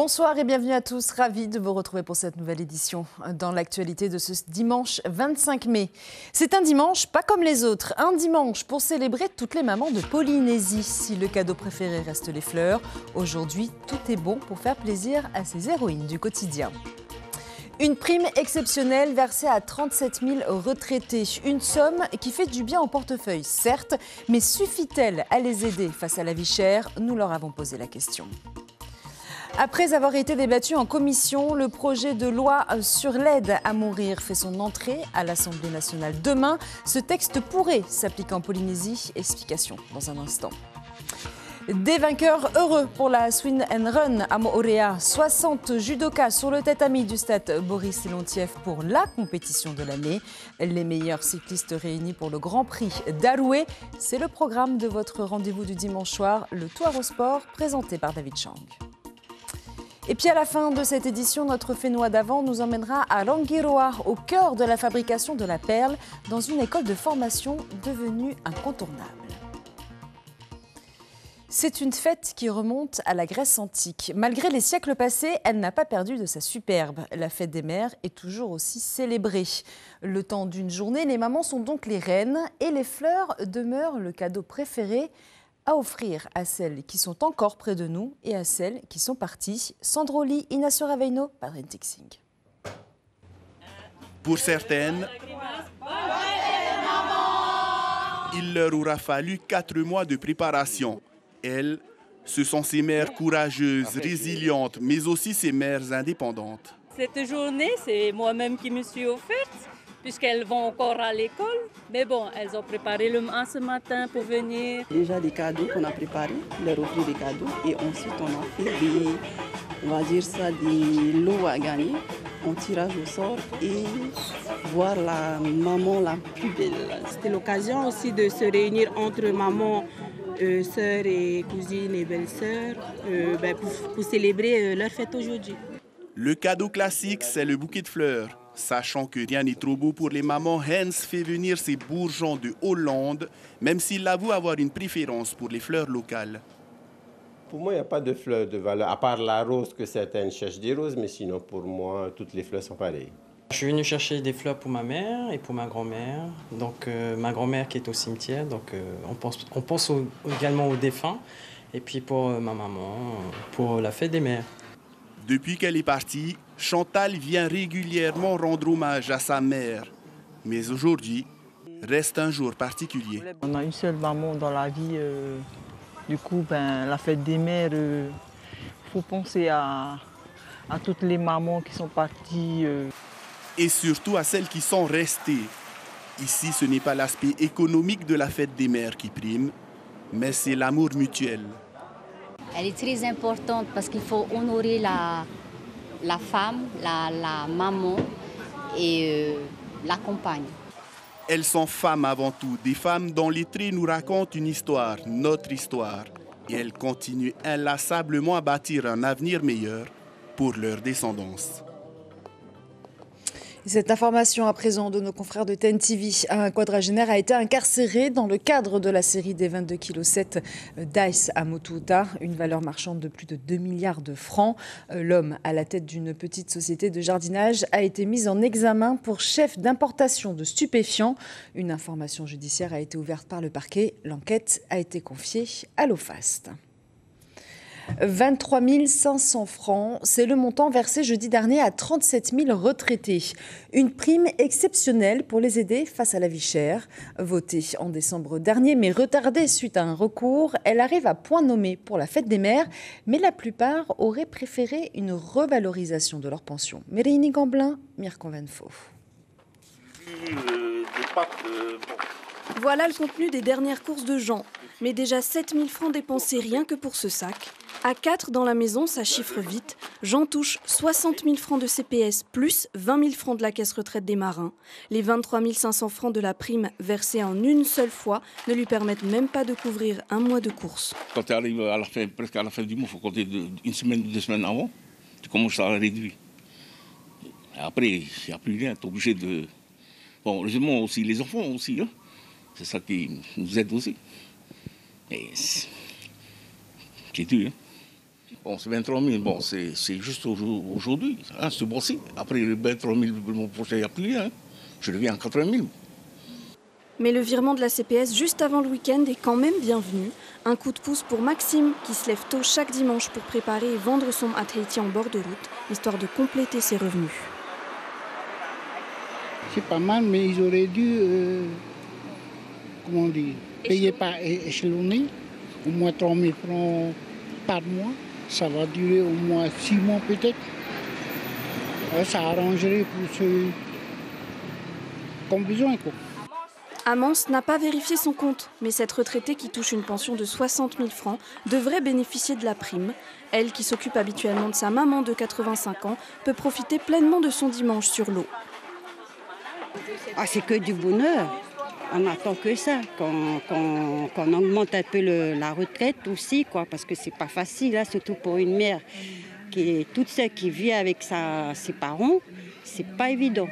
Bonsoir et bienvenue à tous, ravi de vous retrouver pour cette nouvelle édition dans l'actualité de ce dimanche 25 mai. C'est un dimanche pas comme les autres, un dimanche pour célébrer toutes les mamans de Polynésie. Si le cadeau préféré reste les fleurs, aujourd'hui tout est bon pour faire plaisir à ces héroïnes du quotidien. Une prime exceptionnelle versée à 37 000 retraités. Une somme qui fait du bien au portefeuille, certes, mais suffit-elle à les aider face à la vie chère? Nous leur avons posé la question. Après avoir été débattu en commission, le projet de loi sur l'aide à mourir fait son entrée à l'Assemblée nationale. Demain, ce texte pourrait s'appliquer en Polynésie. Explication dans un instant. Des vainqueurs heureux pour la Swim and Run à Moorea. 60 judokas sur le tatami du stade Boris Leontiev pour la compétition de l'année. Les meilleurs cyclistes réunis pour le Grand Prix d'Aroué. C'est le programme de votre rendez-vous du dimanche soir, le Tour au sport, présenté par David Chang. Et puis à la fin de cette édition, notre Fénois d'avant nous emmènera à Rangiroa, au cœur de la fabrication de la perle, dans une école de formation devenue incontournable. C'est une fête qui remonte à la Grèce antique. Malgré les siècles passés, elle n'a pas perdu de sa superbe. La fête des mères est toujours aussi célébrée. Le temps d'une journée, les mamans sont donc les reines et les fleurs demeurent le cadeau préféré à offrir à celles qui sont encore près de nous et à celles qui sont parties. Sandroli, Inacio Raveino, Parentic Sing. Pour certaines, il leur aura fallu 4 mois de préparation. Elles, ce sont ces mères courageuses, résilientes, mais aussi ces mères indépendantes. Cette journée, c'est moi-même qui me suis offerte, puisqu'elles vont encore à l'école. Mais bon, elles ont préparé le ce matin pour venir. Déjà des cadeaux qu'on a préparés, leur offrir des cadeaux. Et ensuite, on a fait des lots à gagner, en tirage au sort et voir la maman la plus belle. C'était l'occasion aussi de se réunir entre mamans, sœurs et cousines et belles-sœurs pour célébrer leur fête aujourd'hui. Le cadeau classique, c'est le bouquet de fleurs. Sachant que rien n'est trop beau pour les mamans, Hans fait venir ses bourgeons de Hollande, même s'il avoue avoir une préférence pour les fleurs locales. Pour moi, il n'y a pas de fleurs de valeur, à part la rose que certaines cherchent des roses, mais sinon pour moi, toutes les fleurs sont pareilles. Je suis venu chercher des fleurs pour ma mère et pour ma grand-mère. Donc ma grand-mère qui est au cimetière, donc on pense également aux défunts. Et puis pour ma maman, pour la fête des mères. Depuis qu'elle est partie, Chantal vient régulièrement rendre hommage à sa mère. Mais aujourd'hui, reste un jour particulier. On a une seule maman dans la vie. Du coup, la fête des mères, faut penser à toutes les mamans qui sont parties. Et surtout à celles qui sont restées. Ici, ce n'est pas l'aspect économique de la fête des mères qui prime, mais c'est l'amour mutuel. Elle est très importante parce qu'il faut honorer la femme, la maman et la compagne. Elles sont femmes avant tout, des femmes dont les traits nous racontent une histoire, notre histoire. Et elles continuent inlassablement à bâtir un avenir meilleur pour leur descendance. Cette information à présent de nos confrères de TNTV. Un quadragénaire a été incarcéré dans le cadre de la série des 22,7 kg d'ice à Motuuta, une valeur marchande de plus de 2 milliards de francs. L'homme, à la tête d'une petite société de jardinage, a été mis en examen pour chef d'importation de stupéfiants. Une information judiciaire a été ouverte par le parquet. L'enquête a été confiée à l'OFAST. 23 500 francs, c'est le montant versé jeudi dernier à 37 000 retraités. Une prime exceptionnelle pour les aider face à la vie chère. Votée en décembre dernier, mais retardée suite à un recours, elle arrive à point nommé pour la fête des mères, mais la plupart auraient préféré une revalorisation de leur pension. Mérénie Gamblin, Mirko Venfo. Voilà le contenu des dernières courses de Jean. Mais déjà 7 000 francs dépensés rien que pour ce sac. À 4 dans la maison, ça chiffre vite. Jean touche 60 000 francs de CPS plus 20 000 francs de la caisse retraite des marins. Les 23 500 francs de la prime versée en une seule fois ne lui permettent même pas de couvrir un mois de course. Quand tu arrives à la fin, presque à la fin du mois, il faut compter une semaine ou 2 semaines avant. Tu commences à réduire. Après, il n'y a plus rien. Tu es obligé de... Bon, heureusement aussi, les enfants aussi. Hein. C'est ça qui nous aide aussi. Mais c'est dur. Hein. Bon, c'est 23 000, bon, c'est juste aujourd'hui, hein, ce mois-ci. Après le 23 000, le mois prochain, il n'y a plus rien. Hein. Je reviens à 80 000. Mais le virement de la CPS juste avant le week-end est quand même bienvenu. Un coup de pouce pour Maxime, qui se lève tôt chaque dimanche pour préparer et vendre son Haïti en bord de route, histoire de compléter ses revenus. C'est pas mal, mais ils auraient dû, payer par échelonné, au moins 3 000 francs par mois. Ça va durer au moins 6 mois peut-être. Ça arrangerait pour ceux qui ont besoin, quoi. Amance n'a pas vérifié son compte, mais cette retraitée qui touche une pension de 60 000 francs devrait bénéficier de la prime. Elle, qui s'occupe habituellement de sa maman de 85 ans, peut profiter pleinement de son dimanche sur l'eau. Ah, c'est que du bonheur. On n'attend que ça, qu'on augmente un peu la retraite aussi, quoi, parce que c'est pas facile, hein, surtout pour une mère qui est toute seule, qui vit avec ses parents, c'est pas évident.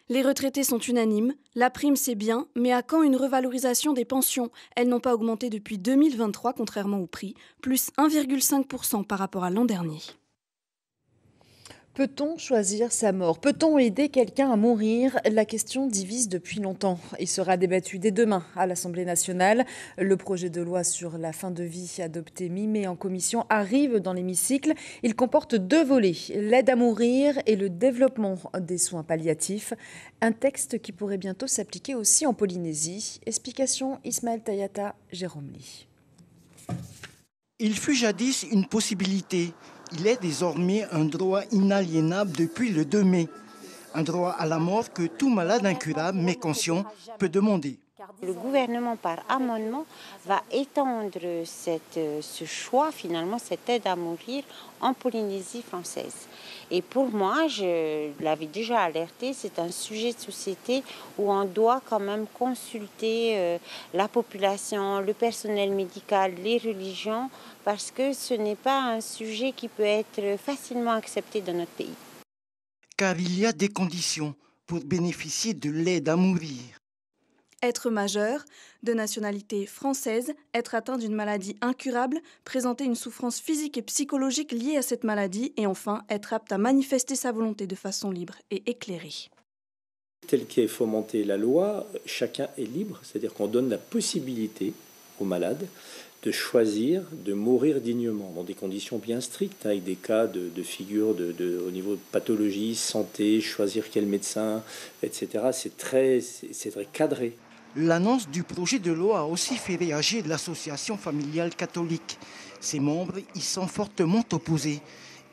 Les retraités sont unanimes. La prime, c'est bien, mais à quand une revalorisation des pensions? Elles n'ont pas augmenté depuis 2023, contrairement au prix, plus 1,5% par rapport à l'an dernier. Peut-on choisir sa mort? Peut-on aider quelqu'un à mourir? La question divise depuis longtemps et sera débattue dès demain à l'Assemblée nationale. Le projet de loi sur la fin de vie adopté mi-mai en commission arrive dans l'hémicycle. Il comporte 2 volets, l'aide à mourir et le développement des soins palliatifs. Un texte qui pourrait bientôt s'appliquer aussi en Polynésie. Explication Ismaël Tayata, Jérôme Lee. Il fut jadis une possibilité. Il est désormais un droit inaliénable depuis le 2 mai. Un droit à la mort que tout malade incurable mais conscient peut demander. Le gouvernement, par amendement, va étendre ce choix, finalement, cette aide à mourir en Polynésie française. Et pour moi, je l'avais déjà alerté, c'est un sujet de société où on doit quand même consulter la population, le personnel médical, les religions, parce que ce n'est pas un sujet qui peut être facilement accepté dans notre pays. Car il y a des conditions pour bénéficier de l'aide à mourir. Être majeur, de nationalité française, être atteint d'une maladie incurable, présenter une souffrance physique et psychologique liée à cette maladie et enfin être apte à manifester sa volonté de façon libre et éclairée. Tel qu'est fomentée la loi, chacun est libre, c'est-à-dire qu'on donne la possibilité aux malades de choisir de mourir dignement, dans des conditions bien strictes, avec des cas de figure au niveau de pathologie, santé, choisir quel médecin, etc. C'est très cadré. L'annonce du projet de loi a aussi fait réagir l'association familiale catholique. Ses membres y sont fortement opposés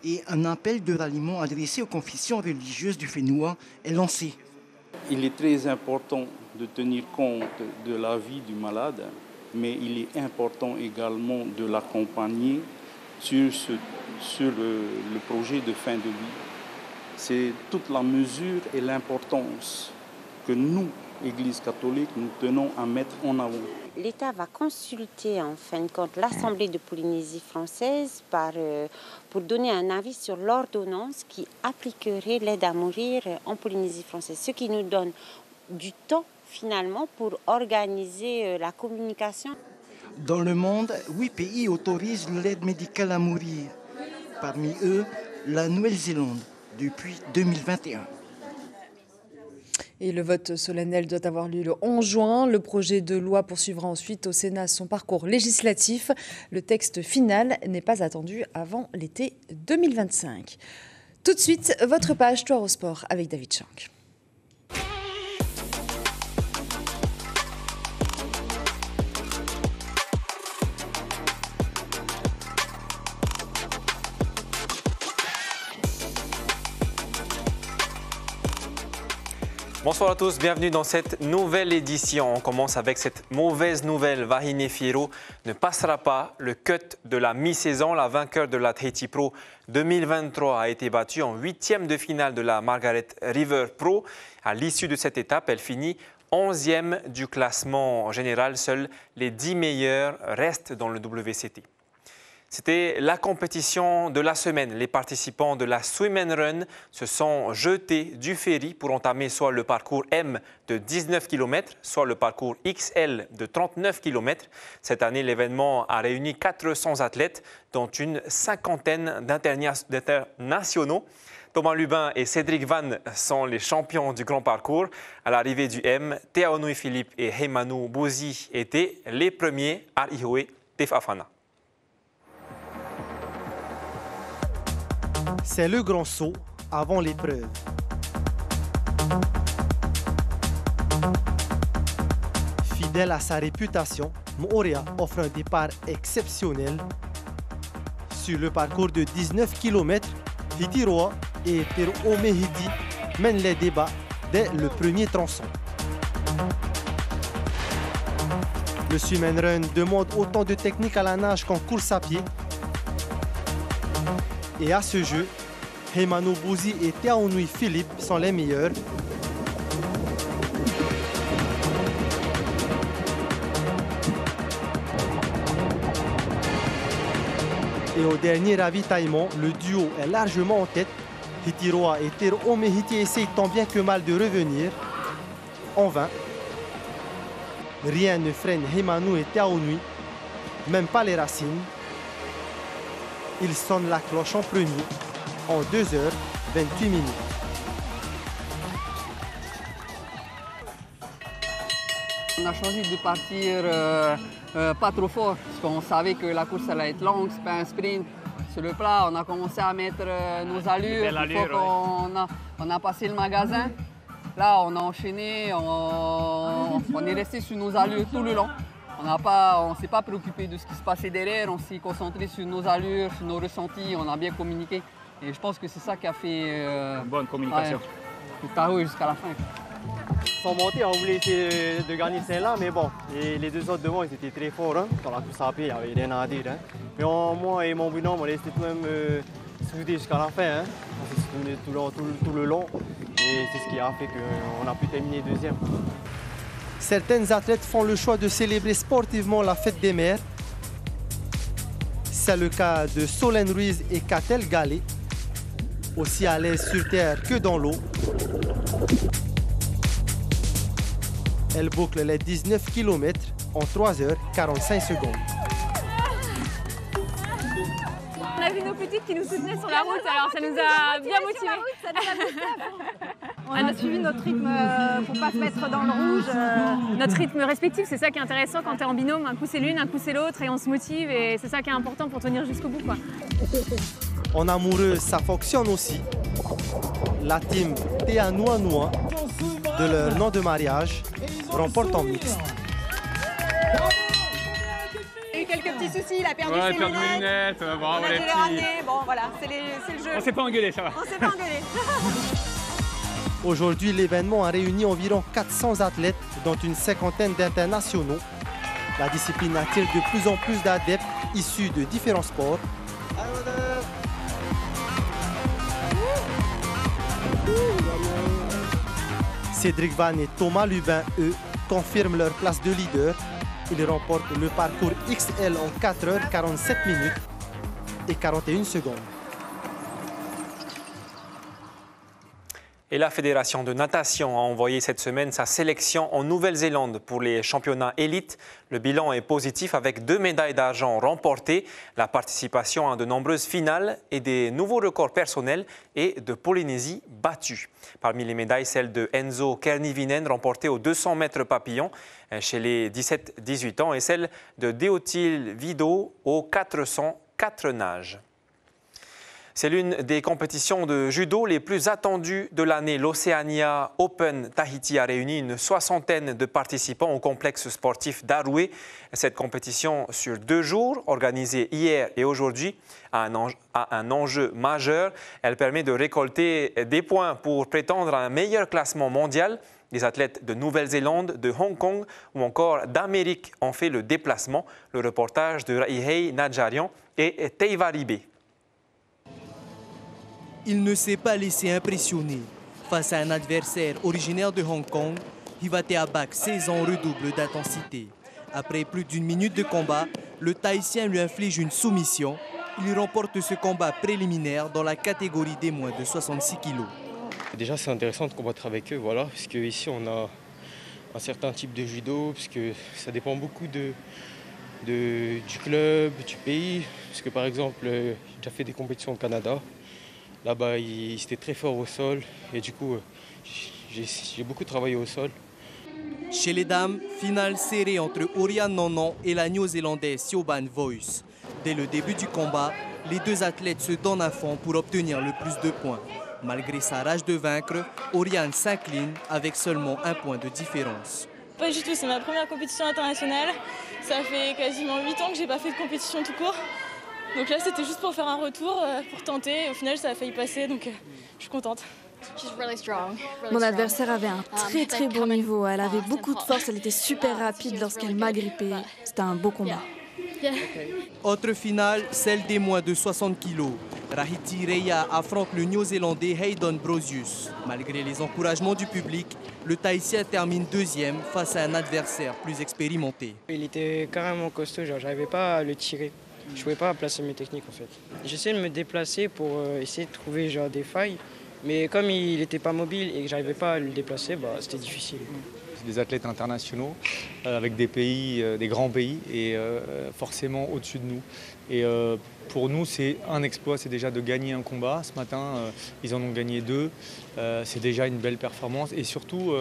et un appel de ralliement adressé aux confessions religieuses du Fénois est lancé. Il est très important de tenir compte de la vie du malade, mais il est important également de l'accompagner sur le projet de fin de vie. C'est toute la mesure et l'importance que nous, Église catholique, nous tenons à mettre en avant. L'État va consulter en fin de compte l'Assemblée de Polynésie française pour donner un avis sur l'ordonnance qui appliquerait l'aide à mourir en Polynésie française, ce qui nous donne du temps finalement pour organiser la communication. Dans le monde, 8 pays autorisent l'aide médicale à mourir. Parmi eux, la Nouvelle-Zélande, depuis 2021. Et le vote solennel doit avoir lieu le 11 juin. Le projet de loi poursuivra ensuite au Sénat son parcours législatif. Le texte final n'est pas attendu avant l'été 2025. Tout de suite, votre page Tour au sport avec David Shank. Bonsoir à tous, bienvenue dans cette nouvelle édition. On commence avec cette mauvaise nouvelle. Wahine Fierro ne passera pas le cut de la mi-saison. La vainqueur de la Tahiti Pro 2023 a été battue en 8e de finale de la Margaret River Pro. À l'issue de cette étape, elle finit 11e du classement général. Seuls les 10 meilleurs restent dans le WCT. C'était la compétition de la semaine. Les participants de la Swim and Run se sont jetés du ferry pour entamer soit le parcours M de 19 km, soit le parcours XL de 39 km. Cette année, l'événement a réuni 400 athlètes, dont une cinquantaine d'internationaux. Thomas Lubin et Cédric Van sont les champions du grand parcours. À l'arrivée du M, Thea Onui Philippe et Heimanu Bozi étaient les premiers à Ihoe Tefafana. C'est le grand saut avant l'épreuve. Fidèle à sa réputation, Moorea offre un départ exceptionnel. Sur le parcours de 19 km, Hitiroa et Tero Omehiti mènent les débats dès le premier tronçon. Le swim and run demande autant de technique à la nage qu'en course à pied. Et à ce jeu, Heimanu Bozi et Thea Onui Philippe sont les meilleurs. Et au dernier ravitaillement, le duo est largement en tête. Hitiroa et Tero Omehiti essayent tant bien que mal de revenir. En vain. Rien ne freine Heimanu et Thea Onui, même pas les racines. Ils sonnent la cloche en premier, en 2h28 minutes. On a choisi de partir pas trop fort, parce qu'on savait que la course allait être longue, c'est pas un sprint. Sur le plat, on a commencé à mettre nos allures. Une fois qu'on a passé le magasin, là on a enchaîné, on est resté sur nos allures tout le long. On ne s'est pas préoccupé de ce qui se passait derrière, on s'est concentré sur nos allures, sur nos ressentis, on a bien communiqué. Et je pense que c'est ça qui a fait... Une bonne communication. Le tarot jusqu'à la fin. Sans monter, on voulait essayer de gagner celle-là, mais bon, les deux autres devant, ils étaient très forts. Hein. Dans la course à pied, il n'y avait rien à dire. Hein. Mais moi et mon binôme, on est resté tout de même soudés jusqu'à la fin. Hein. On s'est soudés tout le long. Et c'est ce qui a fait qu'on a pu terminer deuxième. Certaines athlètes font le choix de célébrer sportivement la fête des mères. C'est le cas de Solène Ruiz et Catel Gallet, aussi à l'aise sur terre que dans l'eau. Elles bouclent les 19 km en 3h45 secondes. On a vu nos petites qui nous soutenaient sur la route, alors ça nous a bien motivés. On a suivi notre rythme pour ne pas se mettre dans le rouge. Notre rythme respectif, c'est ça qui est intéressant quand tu es en binôme. Un coup c'est l'une, un coup c'est l'autre et on se motive et c'est ça qui est important pour tenir jusqu'au bout, quoi. En amoureux, ça fonctionne aussi. La team Thea Noa, de leur nom de mariage, remporte en mixte. Il y a eu quelques petits soucis, il a perdu ses lunettes. Bravo, on a dû les ramener. Bon voilà, c'est le jeu. On s'est pas engueulé, ça va. On s'est pas engueulé. Aujourd'hui, l'événement a réuni environ 400 athlètes, dont une cinquantaine d'internationaux. La discipline attire de plus en plus d'adeptes issus de différents sports. Cédric Van et Thomas Lubin, eux, confirment leur place de leader. Ils remportent le parcours XL en 4h47 minutes et 41 secondes. Et la Fédération de natation a envoyé cette semaine sa sélection en Nouvelle-Zélande pour les championnats élites. Le bilan est positif avec 2 médailles d'argent remportées, la participation à de nombreuses finales et des nouveaux records personnels et de Polynésie battue. Parmi les médailles, celle de Enzo Kernivinen remportée aux 200 mètres papillon chez les 17-18 ans et celle de Deotil Vido aux 404 nages. C'est l'une des compétitions de judo les plus attendues de l'année. L'Oceania Open Tahiti a réuni une soixantaine de participants au complexe sportif d'Aroué. Cette compétition sur 2 jours, organisée hier et aujourd'hui, a un enjeu majeur. Elle permet de récolter des points pour prétendre à un meilleur classement mondial. Les athlètes de Nouvelle-Zélande, de Hong Kong ou encore d'Amérique ont fait le déplacement. Le reportage de Raihei Nadjarian et Teiva Ribé. Il ne s'est pas laissé impressionner. Face à un adversaire originaire de Hong Kong, Hiwate Abak, 16 ans, redouble d'intensité. Après plus d'1 minute de combat, Le Tahitien lui inflige une soumission. Il remporte ce combat préliminaire dans la catégorie des moins de 66 kg. Déjà, c'est intéressant de combattre avec eux, voilà, parce qu'ici, on a un certain type de judo, parce que ça dépend beaucoup du club, du pays. Parce que, par exemple, j'ai déjà fait des compétitions au Canada. Là-bas, ils étaient très forts au sol, et du coup, j'ai beaucoup travaillé au sol. Chez les dames, finale serrée entre Oriane Nonon et la néo-zélandaise Siobhan Voice. Dès le début du combat, les deux athlètes se donnent à fond pour obtenir le plus de points. Malgré sa rage de vaincre, Oriane s'incline avec seulement 1 point de différence. Pas du tout, c'est ma première compétition internationale. Ça fait quasiment 8 ans que j'ai pas fait de compétition tout court. Donc là, c'était juste pour faire un retour, pour tenter. Au final, ça a failli passer, donc je suis contente. Mon adversaire avait un très bon niveau. Elle avait beaucoup de force, elle était super rapide lorsqu'elle m'a grippée. C'était un beau combat. Autre finale, celle des moins de 60 kg. Rahiti Reya affronte le néo-zélandais Hayden Brosius. Malgré les encouragements du public, le Tahitien termine deuxième face à un adversaire plus expérimenté. Il était carrément costaud, j'arrivais pas à le tirer. Je ne pouvais pas placer mes techniques en fait. J'essayais de me déplacer pour essayer de trouver des failles. Mais comme il n'était pas mobile et que j'arrivais pas à le déplacer, c'était difficile. C'est des athlètes internationaux avec des pays, des grands pays et forcément au-dessus de nous. Et pour nous, c'est un exploit, c'est déjà de gagner un combat. Ce matin, ils en ont gagné 2. C'est déjà une belle performance. Et surtout,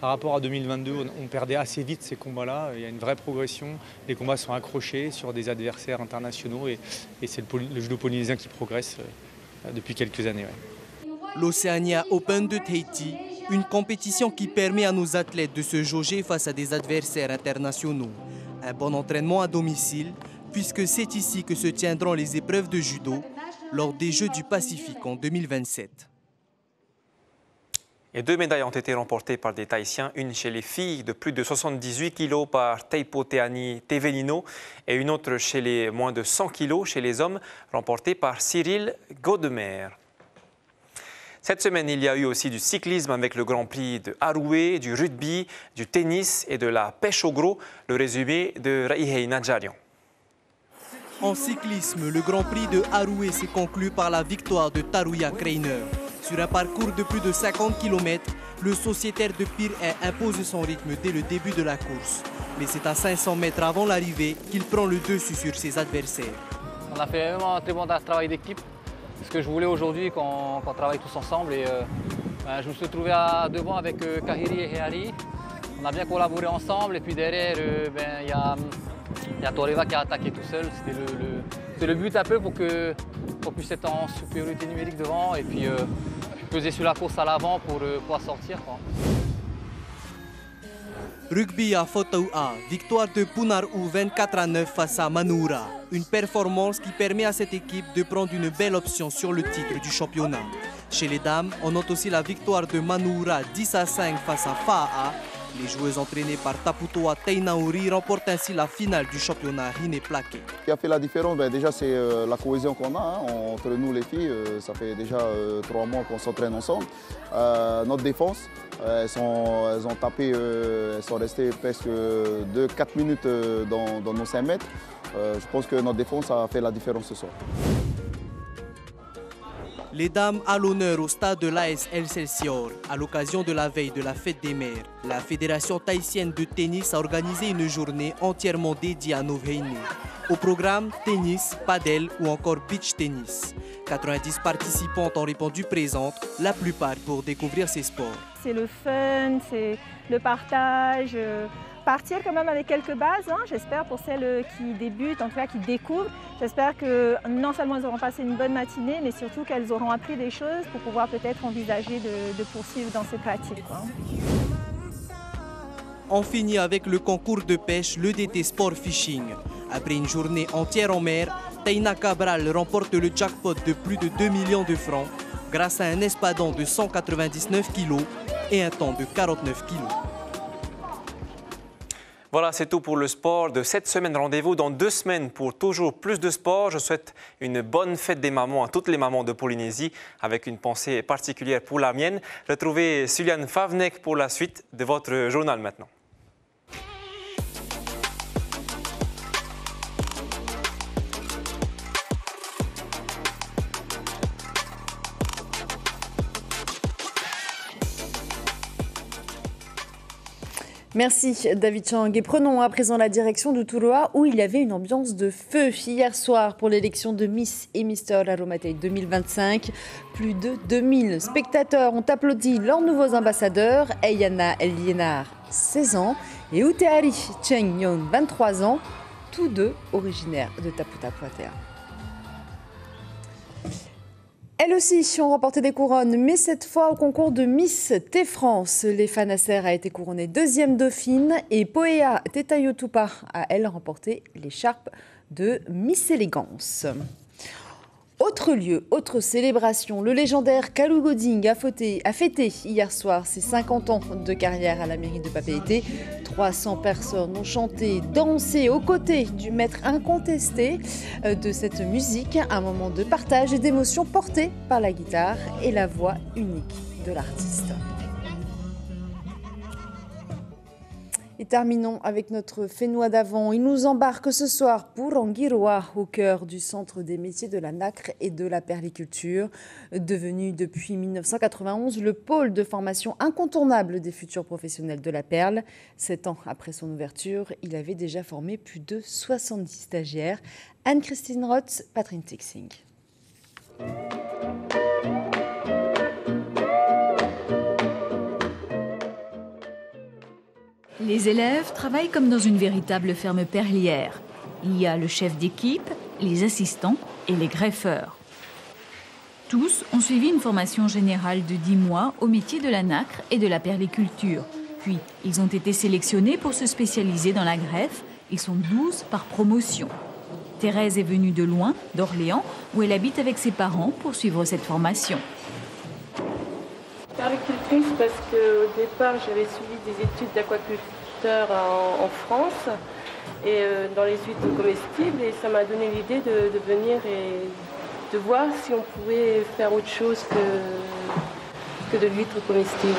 par rapport à 2022, on perdait assez vite ces combats-là. Il y a une vraie progression. Les combats sont accrochés sur des adversaires internationaux et c'est le judo polynésien qui progresse depuis quelques années. Ouais. L'Oceania Open de Tahiti, une compétition qui permet à nos athlètes de se jauger face à des adversaires internationaux. Un bon entraînement à domicile, puisque c'est ici que se tiendront les épreuves de judo lors des Jeux du Pacifique en 2027. Et 2 médailles ont été remportées par des Tahitiens, une chez les filles de plus de 78 kg par Teipo Teani Tevenino et une autre chez les moins de 100 kg chez les hommes, remportée par Cyril Gaudemer. Cette semaine, il y a eu aussi du cyclisme avec le Grand Prix de Haroué, du rugby, du tennis et de la pêche au gros. Le résumé de Raihei Nadjarian. En cyclisme, le Grand Prix de Haroué s'est conclu par la victoire de Taruya Kreiner. Sur un parcours de plus de 50 km, le sociétaire de Pirée impose son rythme dès le début de la course. Mais c'est à 500 mètres avant l'arrivée qu'il prend le dessus sur ses adversaires. On a fait vraiment un très bon travail d'équipe. Ce que je voulais aujourd'hui, qu'on travaille tous ensemble. Et, je me suis trouvé devant avec Kahiri et Heari. On a bien collaboré ensemble. Et puis derrière, il y a Toreva qui a attaqué tout seul. C'était le but un peu pour qu'on puisse être en supériorité numérique devant et puis peser sur la course à l'avant pour pouvoir sortir. Quoi. Rugby à Fotaua, victoire de Punar'u 24-9 face à Manuura. Une performance qui permet à cette équipe de prendre une belle option sur le titre du championnat. Chez les dames, on note aussi la victoire de Manuura 10-5 face à Fa'a. Les joueuses entraînées par Taputoa Teinauri remportent ainsi la finale du championnat Riné Plaqué. Ce qui a fait la différence, déjà c'est la cohésion qu'on a entre nous les filles. Ça fait déjà 3 mois qu'on s'entraîne ensemble. Notre défense, elles ont tapé, elles sont restées presque 4 minutes dans nos 5 mètres. Je pense que notre défense a fait la différence ce soir. Les dames à l'honneur au stade de l'AS Excelsior. À l'occasion de la veille de la fête des mères, la Fédération tahitienne de tennis a organisé une journée entièrement dédiée à nos aînés. Au programme, tennis, padel ou encore beach tennis. 90 participantes ont répondu présentes, la plupart pour découvrir ces sports. C'est le fun, c'est le partage. Partir quand même avec quelques bases, j'espère pour celles qui débutent, en tout cas qui découvrent. J'espère que non seulement elles auront passé une bonne matinée, mais surtout qu'elles auront appris des choses pour pouvoir peut-être envisager de poursuivre dans ces pratiques. On finit avec le concours de pêche, le DT Sport Fishing. Après une journée entière en mer, Teina Cabral remporte le jackpot de plus de 2 millions de francs grâce à un espadon de 199 kg et un temps de 49 kg. Voilà, c'est tout pour le sport de cette semaine. Rendez-vous dans 2 semaines pour toujours plus de sport. Je souhaite une bonne fête des mamans à toutes les mamans de Polynésie, avec une pensée particulière pour la mienne. Retrouvez Suliane Favnek pour la suite de votre journal maintenant. Merci David Chang. Et prenons à présent la direction de Turoa où il y avait une ambiance de feu hier soir pour l'élection de Miss et Mr Aromatei 2025. Plus de 2000 spectateurs ont applaudi leurs nouveaux ambassadeurs, Eyana Elienar, 16 ans, et Uteari Cheng Yon, 23 ans, tous deux originaires de Taputa-Poitea. Elles aussi ont remporté des couronnes, mais cette fois au concours de Miss T-France. Lefa Nasser a été couronnée deuxième dauphine et Poea Tetayotupa a, elle, remporté l'écharpe de Miss Élégance. Autre lieu, autre célébration, le légendaire Kalou Goding a fêté hier soir ses 50 ans de carrière à la mairie de Papeete. 300 personnes ont chanté, dansé aux côtés du maître incontesté de cette musique, un moment de partage et d'émotion porté par la guitare et la voix unique de l'artiste. Et terminons avec notre Fénois d'avant. Il nous embarque ce soir pour Anguiroa, au cœur du centre des métiers de la nacre et de la perliculture. Devenu depuis 1991 le pôle de formation incontournable des futurs professionnels de la perle. 7 ans après son ouverture, il avait déjà formé plus de 70 stagiaires. Anne-Christine Roth, Patrick Tixing. Les élèves travaillent comme dans une véritable ferme perlière. Il y a le chef d'équipe, les assistants et les greffeurs. Tous ont suivi une formation générale de 10 mois au métier de la nacre et de la perliculture. Puis, ils ont été sélectionnés pour se spécialiser dans la greffe. Ils sont 12 par promotion. Thérèse est venue de loin, d'Orléans, où elle habite avec ses parents pour suivre cette formation. Perlicultrice parce qu'au départ j'avais suivi des études d'aquaculteur en France et dans les huîtres comestibles et ça m'a donné l'idée de venir et de voir si on pouvait faire autre chose que de l'huître comestible.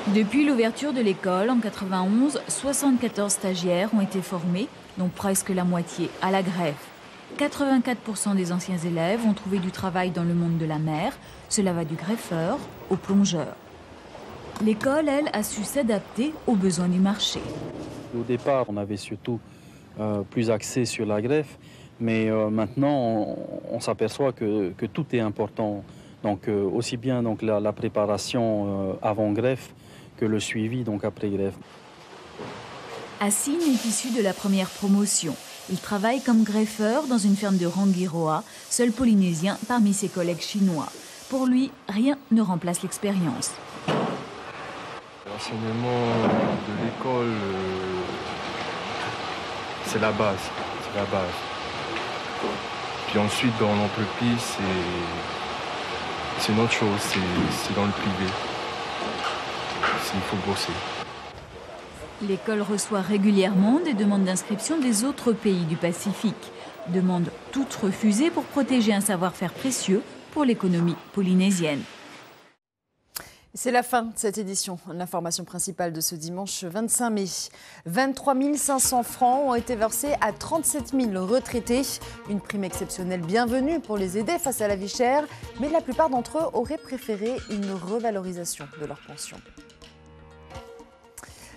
Depuis l'ouverture de l'école en 91, 74 stagiaires ont été formés, dont presque la moitié à la greffe. 84% des anciens élèves ont trouvé du travail dans le monde de la mer. Cela va du greffeur au plongeur. L'école, elle, a su s'adapter aux besoins du marché. Au départ, on avait surtout plus axé sur la greffe, mais maintenant, on s'aperçoit que tout est important. Donc, aussi bien donc, la préparation avant greffe que le suivi donc, après greffe. Assine est issu de la première promotion. Il travaille comme greffeur dans une ferme de Rangiroa, seul polynésien parmi ses collègues chinois. Pour lui, rien ne remplace l'expérience. L'enseignement de l'école, c'est la base. Puis ensuite, dans l'entreprise, c'est une autre chose, c'est dans le privé. Il faut bosser. L'école reçoit régulièrement des demandes d'inscription des autres pays du Pacifique. Demandes toutes refusées pour protéger un savoir-faire précieux pour l'économie polynésienne. C'est la fin de cette édition. L'information principale de ce dimanche 25 mai. 23 500 francs ont été versés à 37 000 retraités. Une prime exceptionnelle bienvenue pour les aider face à la vie chère. Mais la plupart d'entre eux auraient préféré une revalorisation de leur pension.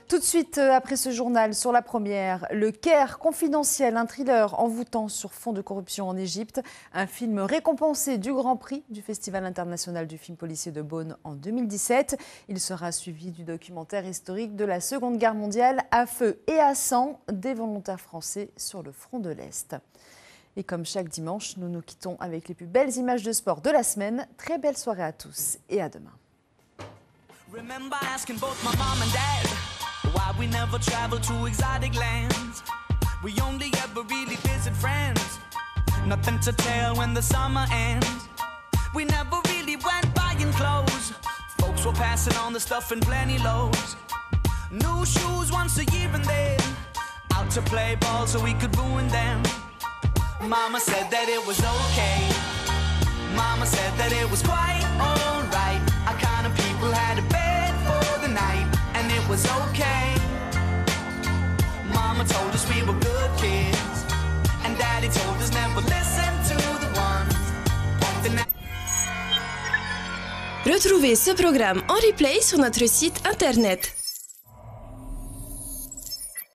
Tout de suite, après ce journal, sur la première, Le Caire confidentiel, un thriller envoûtant sur fond de corruption en Égypte. Un film récompensé du Grand Prix du Festival international du film policier de Beaune en 2017. Il sera suivi du documentaire historique de la Seconde Guerre mondiale, À feu et à sang, des volontaires français sur le front de l'Est. Et comme chaque dimanche, nous nous quittons avec les plus belles images de sport de la semaine. Très belle soirée à tous et à demain. Why we never travel to exotic lands. We only ever really visit friends. Nothing to tell when the summer ends. We never really went buying clothes. Folks were passing on the stuff in plenty loads. New shoes once a year and then out to play ball so we could ruin them. Mama said that it was okay. Mama said that it was quite alright. Our kind of people had a bed for the night. And it was okay. Mama told us we were good kids. And Daddy told us never listen to the ones. Retrouvez ce programme en replay sur notre site internet